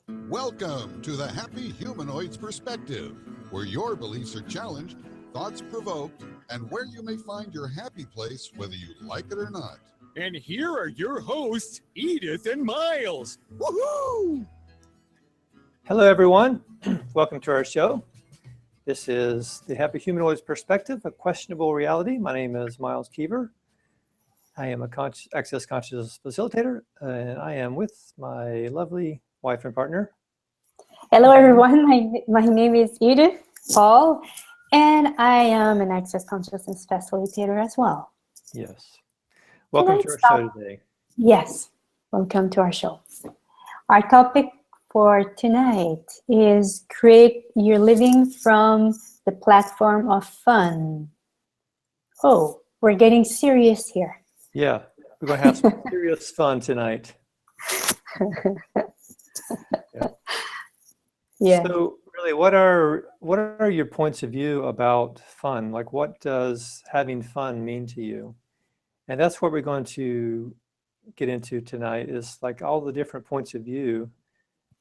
Welcome to the Happy Humanoids Perspective, where your beliefs are challenged, thoughts provoked, and where you may find your happy place whether you like it or not. And here are your hosts, Edith and Miles. Woohoo! Hello, everyone. Welcome to our show. This is the Happy Humanoids Perspective, a questionable reality. My name is Miles Keever. I am a access consciousness facilitator, and I am with my lovely wife and partner. Hello, everyone. My name is Edith Paul, and I am an access consciousness facilitator as well. Yes. Welcome to our show today. Yes. Welcome to our show. Our topic for tonight is create your living from the platform of fun. Oh, we're getting serious here. Yeah, we're going to have some serious fun tonight. Yeah. So really, what are your points of view about fun? Like, what does having fun mean to you? And that's what we're going to get into tonight, is like all the different points of view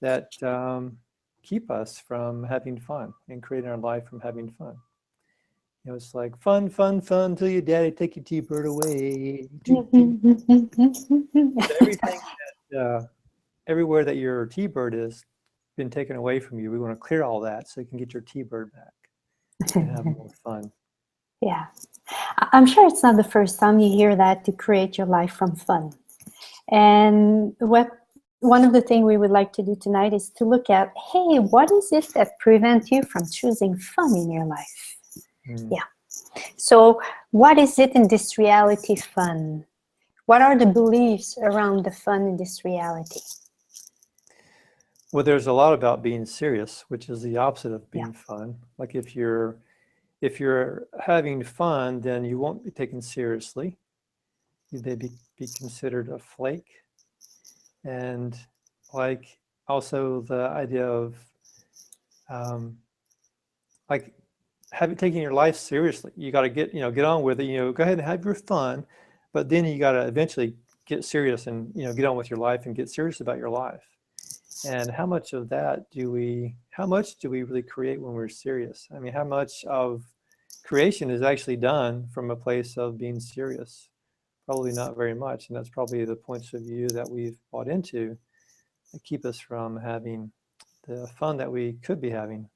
that keep us from having fun and creating our life from having fun. You know, it's like fun, fun, fun till your daddy take your T-bird away. Everything that, everywhere that your T-bird is been taken away from you, we want to clear all that so you can get your T-bird back and have more fun. Yeah. I'm sure it's not the first time you hear that, to create your life from fun. And one of the things we would like to do tonight is to look at, hey, what is it that prevents you from choosing fun in your life? Yeah. So what is it in this reality fun? What are the beliefs around the fun in this reality? Well, there's a lot about being serious, which is the opposite of being fun. Like if you're having fun, then you won't be taken seriously. You'd be considered a flake. And like also the idea of like taking your life seriously. You got to get on with it. Go ahead and have your fun, but then you got to eventually get serious and get on with your life and get serious about your life. And how much of that do we really create when we're serious? I mean, how much of creation is actually done from a place of being serious? Probably not very much. And that's probably the points of view that we've bought into that keep us from having the fun that we could be having.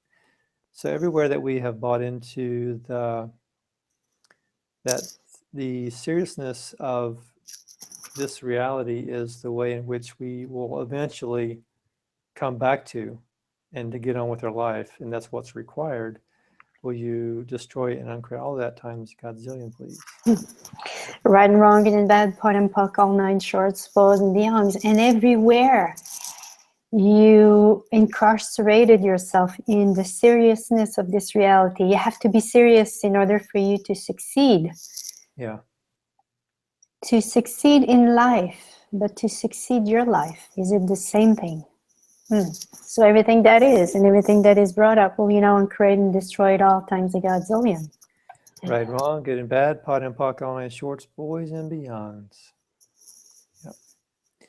So everywhere that we have bought into that the seriousness of this reality is the way in which we will eventually come back to and to get on with our life, and that's what's required. Will you destroy and uncreate all that times godzillion, please? Right and wrong, good and bad, pot and puck, all nine shorts, bows and beyonds, and everywhere you incarcerated yourself in the seriousness of this reality. You have to be serious in order for you to succeed. Yeah. To succeed in life, but to succeed your life, is it the same thing? So everything that is and everything that is brought up will and create and destroy it all times a godzillion. Right, wrong, good and bad, pot and puck, all nine shorts, boys and beyonds. Yep. Do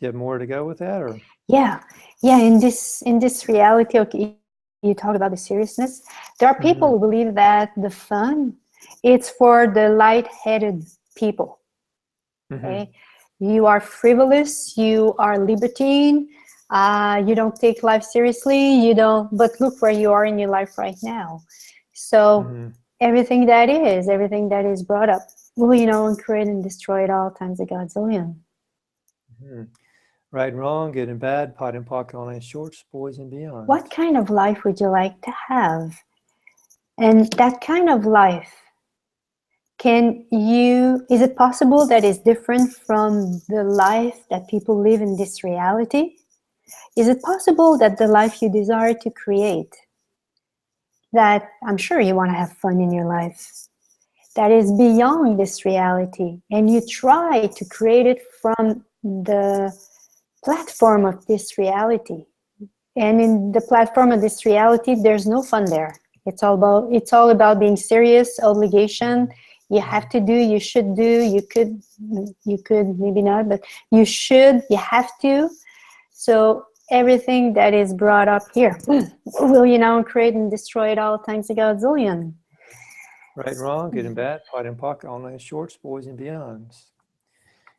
you have more to go with that, or? Yeah. In this reality, okay, you talk about the seriousness. There are people who believe that the fun, it's for the light-headed people. Okay, you are frivolous, you are libertine, you don't take life seriously, but look where you are in your life right now. So everything that is brought up will, and create and destroy it all times a godzillion. Right and wrong, good and bad, pot and puck, all nine shorts, boys and beyond. What kind of life would you like to have? And that kind of life, is it possible that is different from the life that people live in this reality? Is it possible that the life you desire to create, that I'm sure you want to have fun in your life, that is beyond this reality, and you try to create it from the platform of this reality? And in the platform of this reality, there's no fun there. It's all about being serious, obligation. You have to do, you should do, you could, maybe not, but you should, you have to. So everything that is brought up here. Will you now create and destroy it all times a godzillion? Right and wrong, good and bad, pot and pocket, all night shorts, boys and beyonds.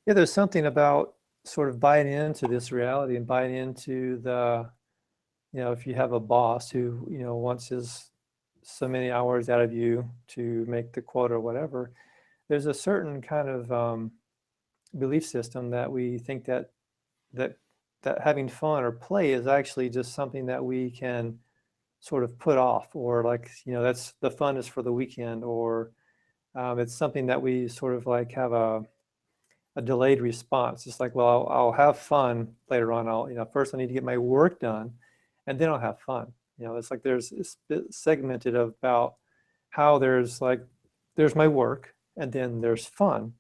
Yeah, there's something about sort of buying into this reality and buying into the, if you have a boss who, wants so many hours out of you to make the quota or whatever, there's a certain kind of belief system that we think that having fun or play is actually just something that we can sort of put off, or like, that's the fun is for the weekend, or it's something that we sort of like have a delayed response. It's like, well, I'll have fun later on. First I need to get my work done and then I'll have fun. It's like it's segmented about how there's my work and then there's fun,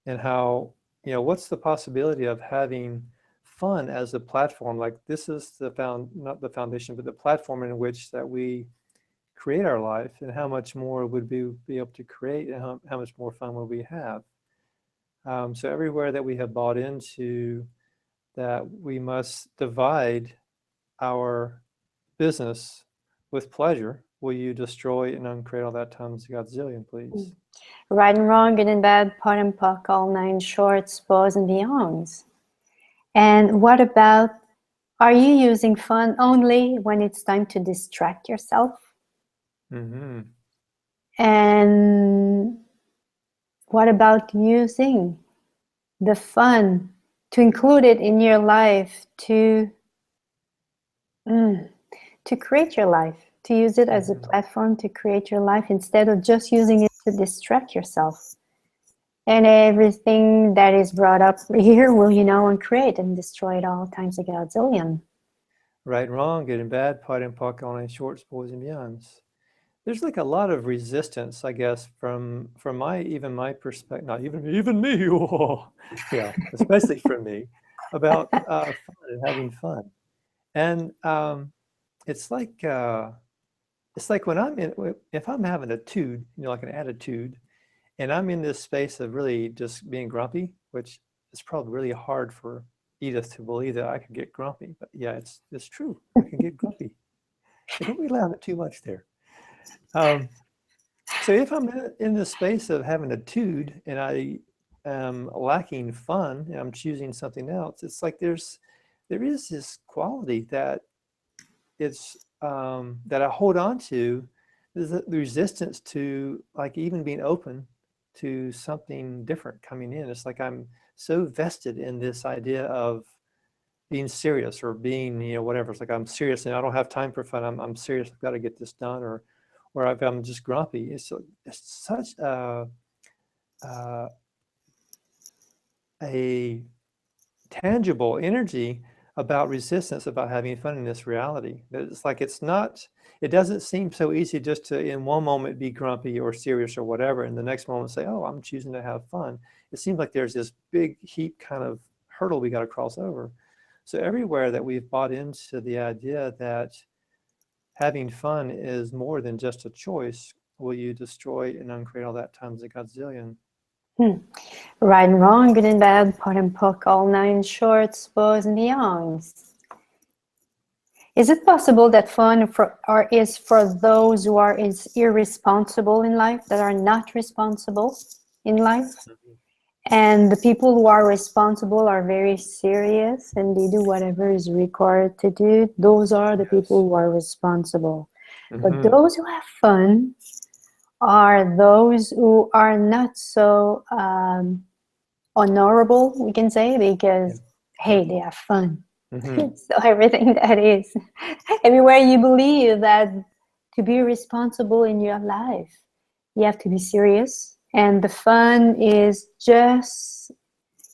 and how, what's the possibility of having fun as a platform. Like, this is not the foundation, but the platform in which that we create our life, and how much more would we be able to create, and how much more fun will we have. So everywhere that we have bought into that we must divide our business with pleasure, will you destroy and uncreate all that times a godzillion, please? Right and wrong, good and bad, pot and puck, all nine shorts, bows and beyonds. And what about, are you using fun only when it's time to distract yourself? Mm-hmm. And what about using the fun to include it in your life, to create your life, to use it as a platform to create your life, instead of just using it to distract yourself? And everything that is brought up here, will you know and create and destroy it all times a godzillion. Right and wrong, good and bad, pot and puck, all nine shorts, boys and beyonds. There's like a lot of resistance, I guess, from my perspective, not even me, yeah, especially from me, about fun and having fun. And it's like when if I'm having a tude, like an attitude, and I'm in this space of really just being grumpy, which is probably really hard for Edith to believe that I can get grumpy, but yeah, it's true. I can get grumpy. I don't really have it too much there. So if I'm in the space of having a tude and I am lacking fun and I'm choosing something else, it's like there is this quality that that I hold on to. There's the resistance to like even being open to something different coming in. It's like I'm so vested in this idea of being serious, or being, whatever. It's like I'm serious and I don't have time for fun. I'm serious. I've got to get this done, or if I'm just grumpy. It's such a tangible energy about resistance, about having fun in this reality. It's like it doesn't seem so easy just to in one moment be grumpy or serious or whatever, and the next moment say, oh, I'm choosing to have fun. It seems like there's this big heap kind of hurdle we got to cross over. So everywhere that we've bought into the idea that having fun is more than just a choice, will you destroy and uncreate all that times a godzillion? Right and wrong, good and bad, pot and puck, all nine shorts, bows and beyonds. Is it possible that fun is for those who are irresponsible in life, that are not responsible in life? And the people who are responsible are very serious and they do whatever is required to do. Those are the people who are responsible. But those who have fun are those who are not so honorable, we can say, because, hey, they have fun. So everything that is, everywhere you believe that to be responsible in your life, you have to be serious. And the fun is just,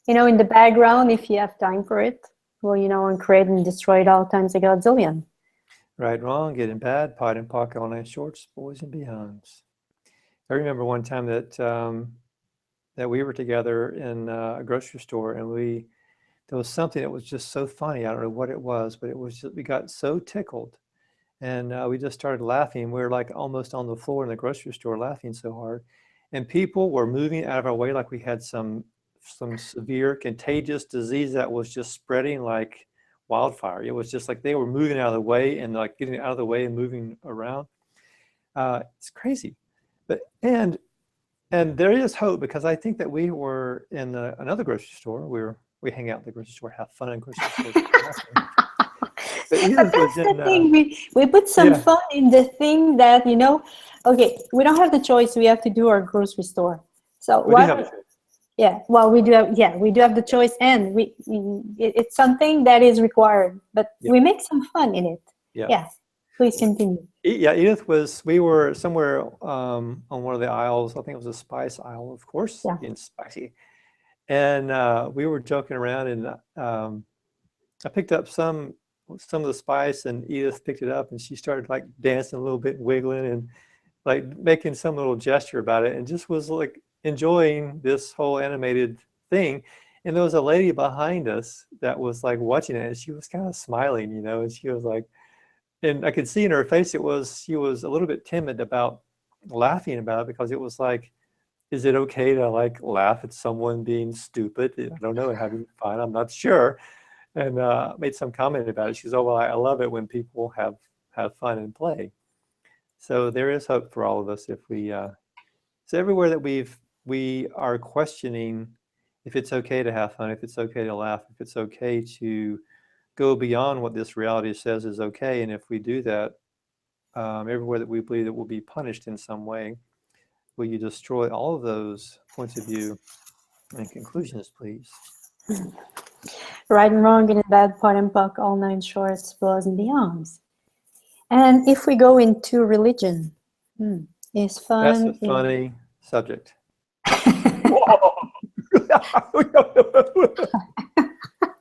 in the background, if you have time for it. Well, and create and destroy it all times a godzillion. Right, wrong, good and bad, pot and pocket, all nine shorts, boys and beyonds. I remember one time that we were together in a grocery store, and there was something that was just so funny. I don't know what it was, but it was just, we got so tickled, and we just started laughing. We were like almost on the floor in the grocery store laughing so hard, and people were moving out of our way like we had some severe contagious disease that was just spreading like wildfire. It was just like they were moving out of the way and like getting out of the way and moving around. It's crazy. But and there is hope, because I think that we were in another grocery store. We hang out in the grocery store, have fun in grocery stores. But that's the thing. We put some fun in the thing that, you know, okay, we don't have the choice. We have to do our grocery store. So we do have a choice. Yeah, well, we do have the choice, and it's something that is required, but we make some fun in it. Yeah, please continue. Yeah, Edith we were somewhere on one of the aisles. I think it was a spice aisle, of course, being spicy. And we were joking around, and I picked up some of the spice, and Edith picked it up, and she started like dancing a little bit, wiggling, and like making some little gesture about it, and just was like enjoying this whole animated thing. And there was a lady behind us that was like watching it, and she was kind of smiling, you know, and she was like, and I could see in her face she was a little bit timid about laughing about it, because it was like, is it okay to like laugh at someone being stupid? I don't know, having fun, I'm not sure. And made some comment about it. She said, oh, well, I love it when people have fun and play. So there is hope for all of us if we, so everywhere that we are questioning if it's okay to have fun, if it's okay to laugh, if it's okay to go beyond what this reality says is okay. And if we do that, everywhere that we believe that we'll be punished in some way, will you destroy all of those points of view and conclusions, please? Right and wrong, good and bad, pot and puck, all nine shorts, belows and beyonds. And if we go into religion, is fun... That's a funny subject.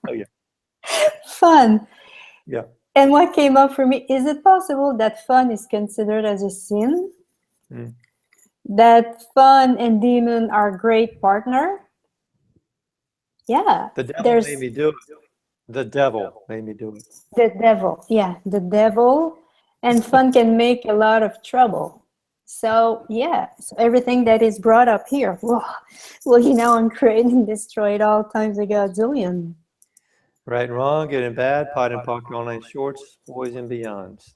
Oh, yeah. Fun. Yeah. And what came up for me, is it possible that fun is considered as a sin? That fun and demon are great partner? Yeah. The devil made me do it. The devil made me do it. The devil, yeah, the devil. And fun can make a lot of trouble. So yeah, so everything that is brought up here, well, you know, I'm creating, destroyed all times a godzillion. Right and wrong, good and bad, pot and pocket, all nine shorts, boys and beyonds.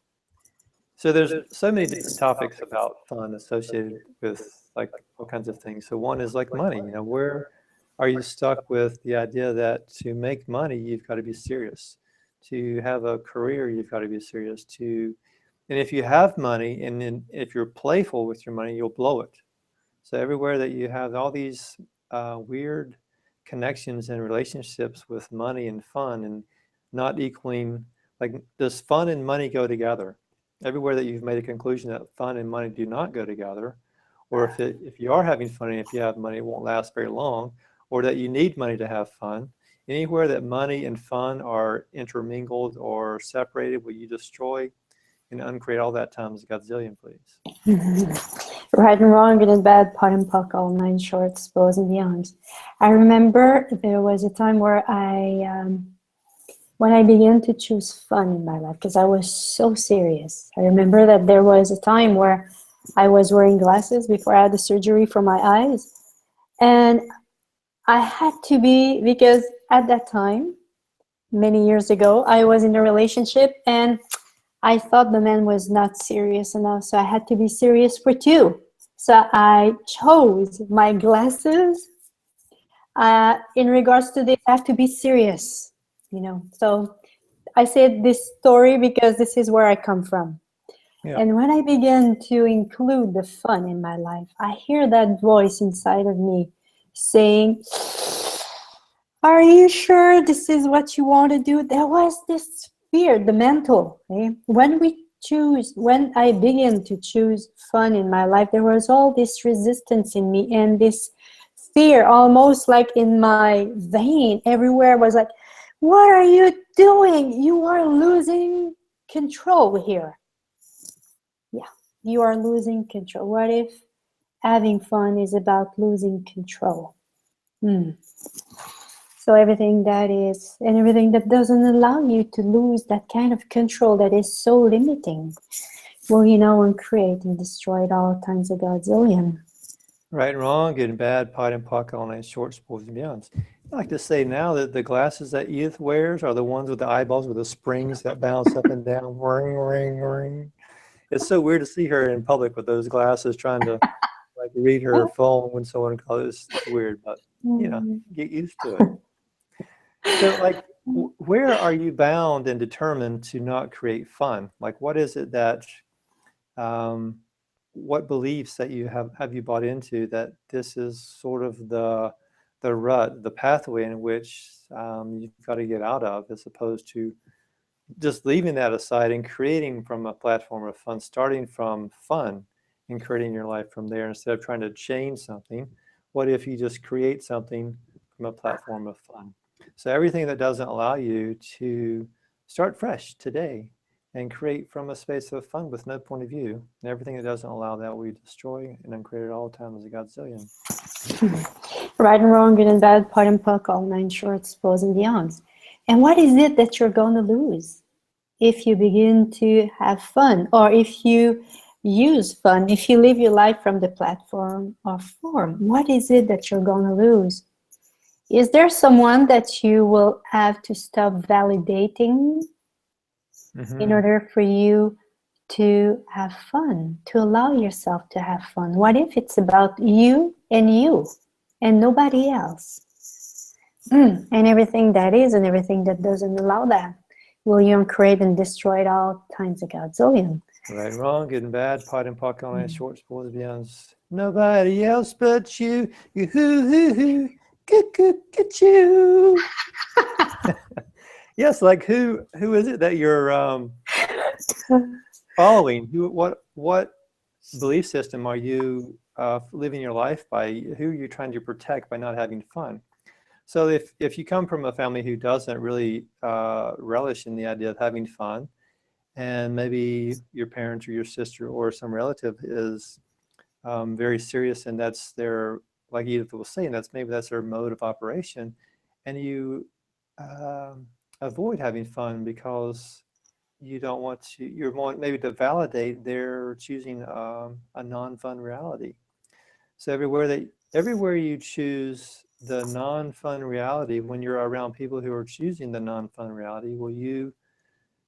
So there's so many different topics about fun associated with like all kinds of things. So one is like money. You know, where are you stuck with the idea that to make money, you've got to be serious? To have a career, you've got to be serious. And if you have money, and then if you're playful with your money, you'll blow it. So everywhere that you have all these weird connections and relationships with money and fun, and not equaling, like, does fun and money go together? Everywhere that you've made a conclusion that fun and money do not go together, or if you are having fun and if you have money, it won't last very long, or that you need money to have fun, anywhere that money and fun are intermingled or separated, will you destroy and uncreate all that times a godzillion, please? Right and wrong, good and bad, pot and puck, all nine shorts, bows and beyonds. I remember there was a time where when I began to choose fun in my life, because I was so serious. I remember that there was a time where I was wearing glasses before I had the surgery for my eyes. And I had to be, because at that time, many years ago, I was in a relationship and I thought the man was not serious enough, so I had to be serious for two. So I chose my glasses. In regards to this, I have to be serious, you know. So I said this story because this is where I come from. Yeah. And when I began to include the fun in my life, I hear that voice inside of me saying, are you sure this is what you want to do? There was this fear, the mental. Okay? When I began to choose fun in my life, there was all this resistance in me and this fear, almost like in my vein, everywhere was like, what are you doing? You are losing control here. Yeah, you are losing control. What if having fun is about losing control? So everything that is, and everything that doesn't allow you to lose that kind of control that is so limiting, will, you know, uncreate and destroy at all times a godzillion. Right and wrong, good and bad, pot and pocket, all nine shorts, boys and beyonds. I like to say now that the glasses that Edith wears are the ones with the eyeballs with the springs that bounce up and down. Ring, ring, ring. It's so weird to see her in public with those glasses trying to like read her phone when someone calls. It's weird, but you know, get used to it. So like, where are you bound and determined to not create fun? Like, what is it that, what beliefs that you have you bought into that this is sort of the rut, the pathway in which you've got to get out of, as opposed to just leaving that aside and creating from a platform of fun, starting from fun and creating your life from there instead of trying to change something. What if you just create something from a platform of fun? So everything that doesn't allow you to start fresh today and create from a space of fun with no point of view, and everything that doesn't allow that we destroy and uncreate at all times as a Godzillion. Right and wrong, good and bad, part and puck, all nine shorts, pros and beyonds. And what is it that you're going to lose if you begin to have fun, or if you use fun, if you live your life from the platform of form? What is it that you're going to lose? Is there someone that you will have to stop validating in order for you to have fun, to allow yourself to have fun? What if it's about you and nobody else? And everything that is and everything that doesn't allow that. Will you create and destroy it all times a Godzillion? Right and wrong, good and bad, pot and pock on shorts, boys and beyonds. Nobody else but you. You hoo hoo hoo. Get you. Yes, like who is it that you're following? What belief system are you living your life by? Who are you trying to protect by not having fun? So if you come from a family who doesn't really relish in the idea of having fun, and maybe your parents or your sister or some relative is very serious, and that's their, like Edith was saying, that's their mode of operation, and you avoid having fun because you don't want to, you want maybe to validate their choosing a non-fun reality. So everywhere you choose the non-fun reality, when you're around people who are choosing the non-fun reality, will you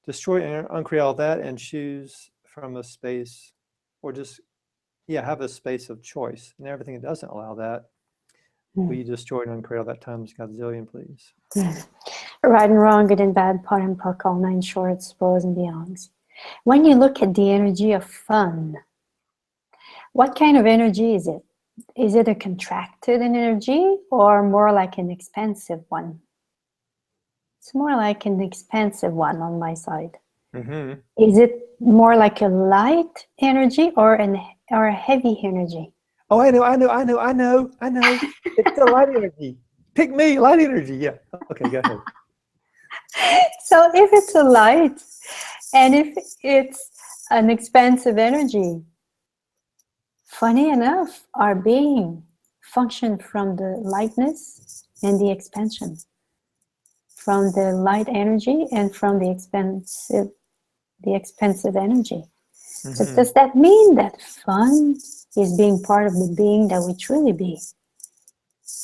destroy and uncreate all that and choose from a space, or just have a space of choice? And everything that doesn't allow that, will you destroy and uncreate all that times Godzillion, please? Right and wrong, good and bad, pot and puck, all nine shorts, pros and beyonds. When you look at the energy of fun, what kind of energy is it? Is it a contracted energy or more like an expansive one? It's more like an expansive one on my side. Is it more like a light energy or a heavy energy? Oh, I know. It's the light energy. Pick me, light energy. Yeah. Okay, go ahead. So if it's a light and if it's an expansive energy, funny enough, our being functions from the lightness and the expansion, from the light energy and from the expansive energy. So does that mean that fun is being part of the being that we truly be?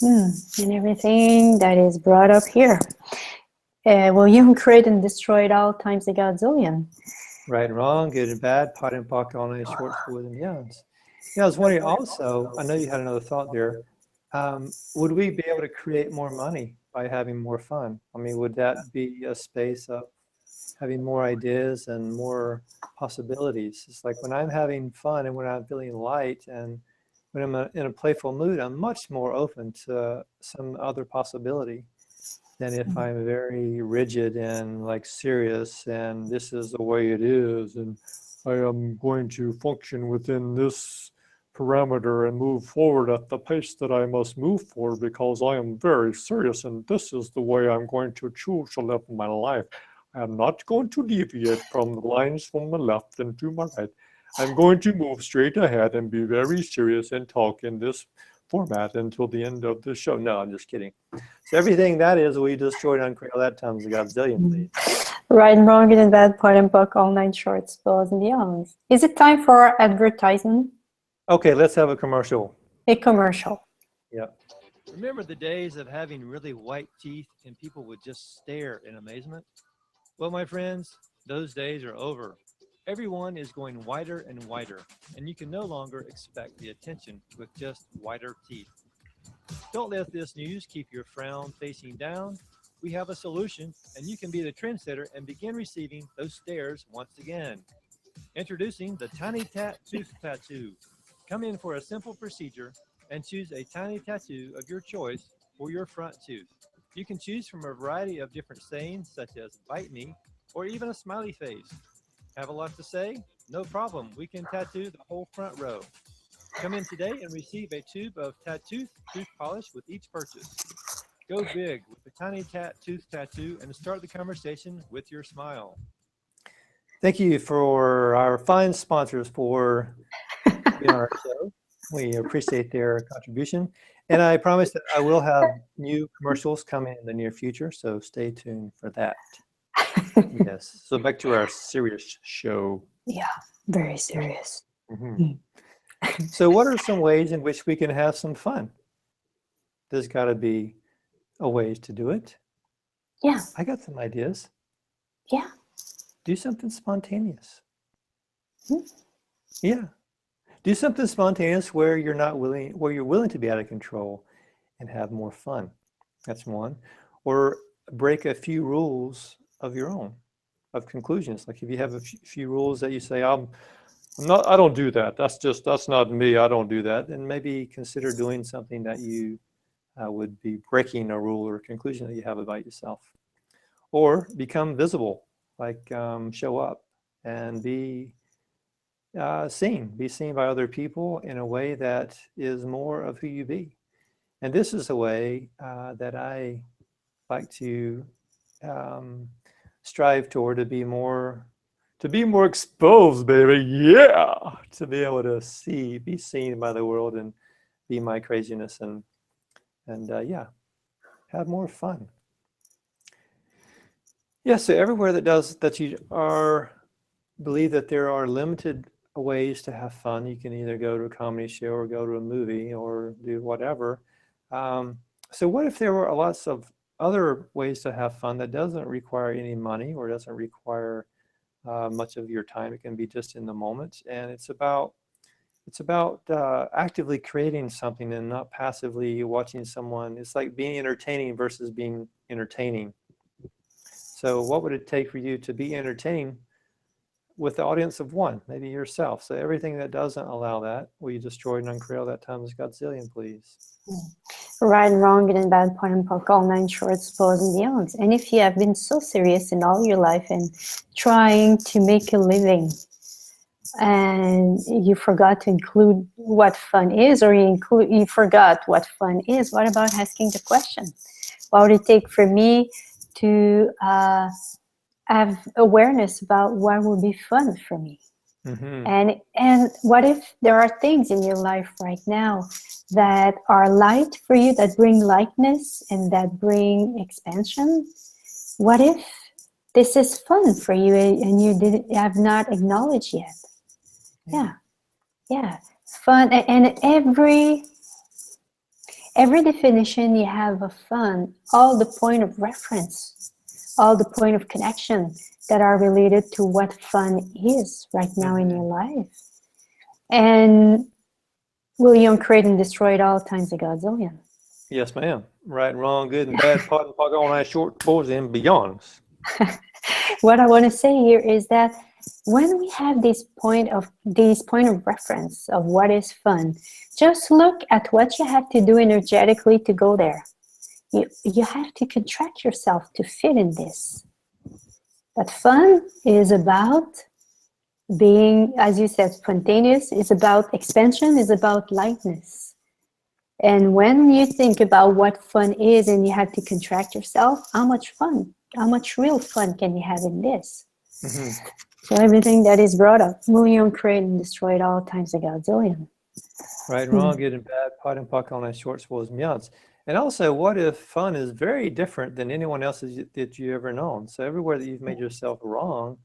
And everything that is brought up here. Will you create and destroy it all times a Godzillion? Right and wrong, good and bad, pot and pock, all nine shorts, boys and beyonds. I was wondering also, I know you had another thought there, would we be able to create more money by having more fun? I mean, would that be a space of having more ideas and more possibilities? It's like when I'm having fun and when I'm feeling light and when I'm in a playful mood, I'm much more open to some other possibility than if I'm very rigid and like serious and this is the way it is and I am going to function within this parameter and move forward at the pace that I must move forward because I am very serious and this is the way I'm going to choose to live my life. I'm not going to deviate from the lines from the left and to my right. I'm going to move straight ahead and be very serious and talk in this format until the end of the show. No, I'm just kidding. So everything that is, we destroyed on Creole that times a Godzillion, please. Right and wrong, good and bad, part and puck, all nine shorts, pros and beyonds. Is it time for our advertisement? Okay, let's have a commercial. A commercial. Yeah. Remember the days of having really white teeth and people would just stare in amazement? Well, my friends, those days are over. Everyone is going whiter and whiter, and you can no longer expect the attention with just whiter teeth. Don't let this news keep your frown facing down. We have a solution, and you can be the trendsetter and begin receiving those stares once again. Introducing the Tiny Tooth Tattoo. Come in for a simple procedure and choose a tiny tattoo of your choice for your front tooth. You can choose from a variety of different sayings such as bite me or even a smiley face. Have a lot to say? No problem. We can tattoo the whole front row. Come in today and receive a tube of tooth polish with each purchase. Go big with the Tiny Tooth Tattoo and start the conversation with your smile. Thank you for our fine sponsors for being on our show. We appreciate their contribution. And I promise that I will have new commercials coming in the near future, so stay tuned for that. Yes. So back to our serious show. Yeah, very serious. Mm-hmm. So what are some ways in which we can have some fun? There's got to be a ways to do it. Yeah. I got some ideas. Yeah. Do something spontaneous. Hmm. Yeah. Do something spontaneous where you're willing to be out of control and have more fun. That's one. Or break a few rules of your own, of conclusions. Like if you have a few rules that you say, I don't do that. That's not me. I don't do that. Then maybe consider doing something that you would be breaking a rule or a conclusion that you have about yourself. Or become visible, like show up and be seen by other people in a way that is more of who you be. And this is a way that I like to strive toward, to be more exposed, baby. Yeah, to be able to be seen by the world and be my craziness and yeah, have more fun. Yeah, so everywhere that you believe that there are limited ways to have fun. You can either go to a comedy show or go to a movie or do whatever. So what if there were lots of other ways to have fun that doesn't require any money or doesn't require much of your time? It can be just in the moment, and it's about actively creating something and not passively watching someone. It's like being entertaining versus being entertaining. So what would it take for you to be entertaining with the audience of one, maybe yourself? So everything that doesn't allow that, will you destroy and uncreate that times Godzillion, please? Right and wrong, good and bad, part and park, all nine shorts, pros and beyonds. And if you have been so serious in all your life and trying to make a living and you forgot to include what fun is, or you forgot what fun is, what about asking the question? What would it take for me to have awareness about what would be fun for me? Mm-hmm. And what if there are things in your life right now that are light for you, that bring lightness and that bring expansion? What if this is fun for you and you have not acknowledged yet? Yeah. Fun, and every definition you have of fun, all the point of reference, all the point of connection that are related to what fun is right now in your life. And will you create and destroy it all times a Godzillion? Yes, ma'am. Right and wrong, good and bad, part and park, all night short, boys and beyonds. What I want to say here is that when we have this point of reference of what is fun, just look at what you have to do energetically to go there. You have to contract yourself to fit in this. But fun is about being, as you said, spontaneous. It's about expansion. It's about lightness. And when you think about what fun is and you have to contract yourself, how much real fun can you have in this? Mm-hmm. So everything that is brought up, million, create, and destroy at all times a Godzillion. Right and wrong, good and bad, pot and puck, all night short, spoils and beyonds. And also, what if fun is very different than anyone else that you ever known? So everywhere that you've made yourself wrong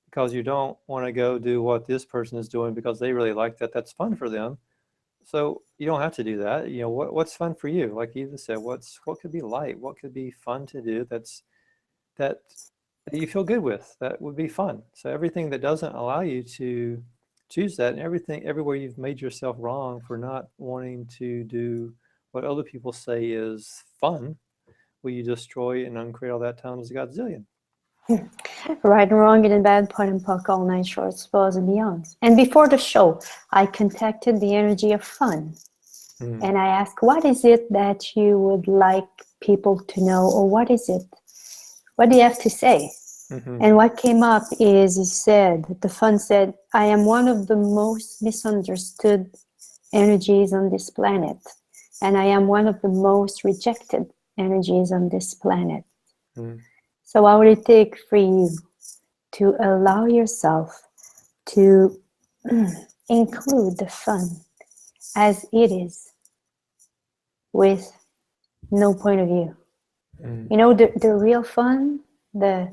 because you don't want to go do what this person is doing because they really like that, that's fun for them. So you don't have to do that. You know, what's fun for you? Like Eva said, what could be light? What could be fun to do that you feel good with? That would be fun. So everything that doesn't allow you to choose that, and everywhere you've made yourself wrong for not wanting to do what other people say is fun, will you destroy and uncreate all that times a godzillion? Right and wrong, good and bad, pot and puck, all nine shorts, bows and beyonds. And before the show, I contacted the energy of fun. And I asked, what is it that you would like people to know, or what is it? What do you have to say? And what came up is, the fun said, I am one of the most misunderstood energies on this planet. And I am one of the most rejected energies on this planet. So what would it take for you to allow yourself to include the fun as it is, with no point of view? You know, the real fun, and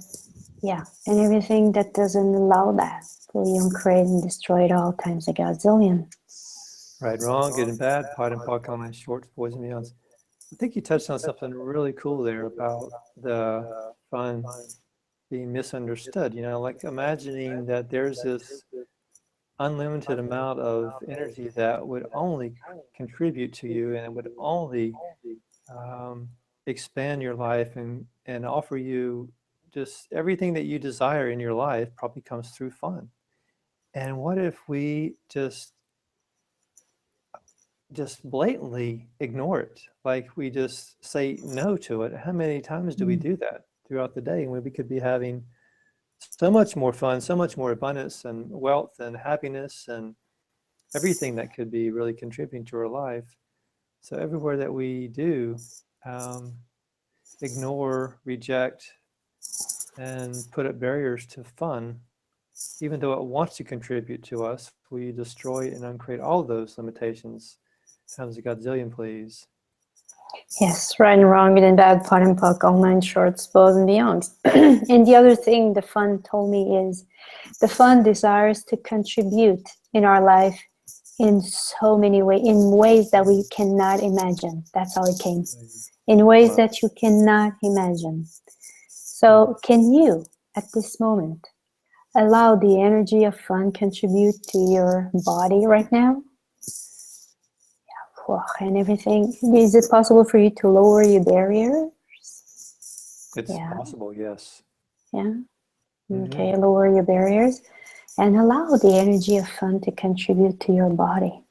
everything that doesn't allow that, will you create and destroy it all times a godzillion. Right, wrong, good and bad, pot and puck, all nine shorts, boys and beyonds. I think you touched on something really cool there about the fun being misunderstood. You know, like imagining that there's this unlimited amount of energy that would only contribute to you, and it would only expand your life and offer you just everything that you desire in your life probably comes through fun. And what if we just blatantly ignore it? Like we just say no to it. How many times do we do that throughout the day? And we could be having so much more fun, so much more abundance and wealth and happiness and everything that could be really contributing to our life. So everywhere that we do ignore, reject, and put up barriers to fun, even though it wants to contribute to us, we destroy and uncreate all of those limitations times a godzillion, please. Yes, right and wrong, good and bad, pot and puck, all nine shorts, bows and beyonds. And the other thing the fun told me is, the fun desires to contribute in our life in so many ways, in ways that we cannot imagine. That's how it came. In ways that you cannot imagine. So can you, at this moment, allow the energy of fun contribute to your body right now? And everything. Is it possible for you to lower your barriers? It's possible, yes. Yeah. Okay, lower your barriers and allow the energy of fun to contribute to your body.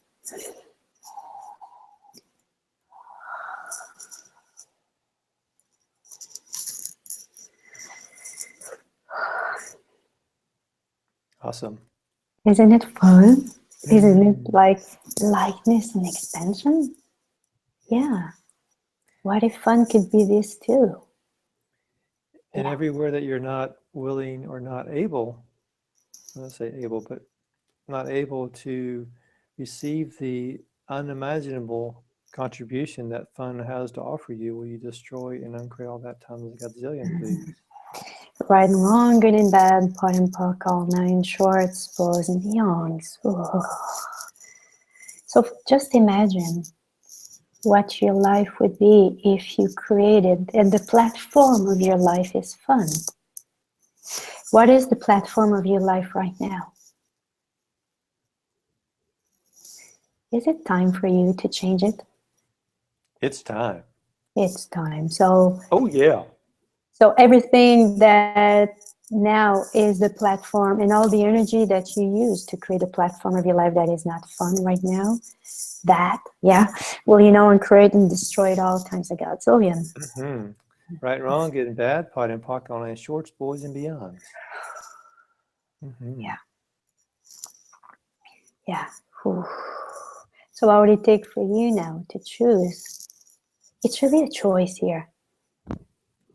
Awesome. Isn't it fun? Isn't it like lightness and expansion? Yeah. What if fun could be this too? And everywhere that you're not willing or not able, I don't say able, but not able to receive the unimaginable contribution that fun has to offer you, will you destroy and uncreate all that times a godzillion, please? Right and wrong, good and bad, pot and puck, all nine shorts, bows and beyonds. So just imagine what your life would be if you created, and the platform of your life is fun. What is the platform of your life right now? Is it time for you to change it? It's time. It's time. So, oh yeah. So everything that now is the platform, and all the energy that you use to create a platform of your life that is not fun right now, and create and destroy it all times a godzillion. Right, wrong, good and bad, pot and puck, all nine shorts, boys and beyonds. Yeah. So what would it take for you now to choose? It's really a choice here.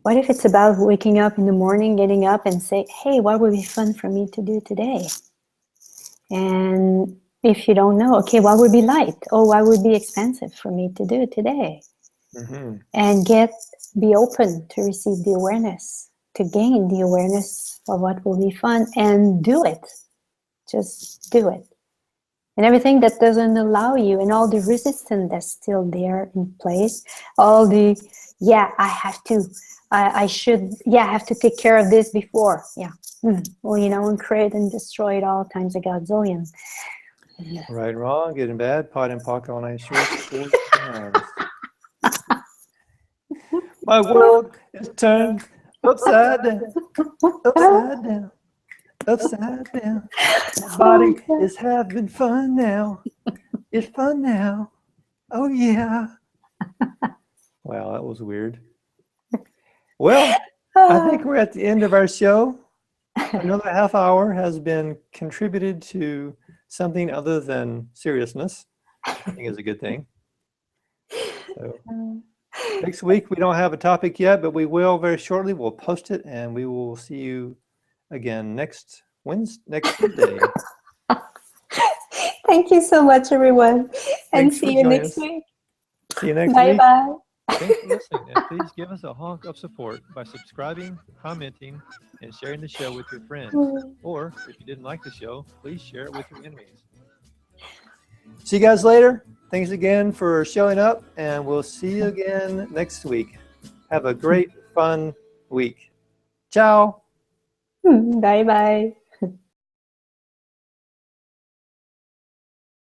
What if it's about waking up in the morning, getting up and say, hey, what would be fun for me to do today? And if you don't know, okay, what would be light? Oh, what would be expensive for me to do today? And be open to receive the awareness, to gain the awareness of what will be fun, and do it. Just do it. and everything that doesn't allow you, and all the resistance that's still there in place, all the, yeah, I have to, I should, yeah, I have to take care of this before, yeah. Well, you know, and create and destroy it all times a godzillion. Right and wrong, good and bad, pot and pocket on ice shorts. My world is turned upside down, upside down, upside down. My body is having fun now. It's fun now. Oh yeah. Wow, that was weird. Well, I think we're at the end of our show. Another half hour has been contributed to something other than seriousness. I think is a good thing. So, next week, we don't have a topic yet, but we will very shortly. We'll post it, and we will see you again next Tuesday. Thank you so much, everyone. And Thanks for see you joining next us. week. See you next Bye week. bye. Thanks for listening, and please give us a honk of support by subscribing, commenting, and sharing the show with your friends. Or, if you didn't like the show, please share it with your enemies. See you guys later. Thanks again for showing up, and we'll see you again next week. Have a great, fun week. Ciao. Bye bye.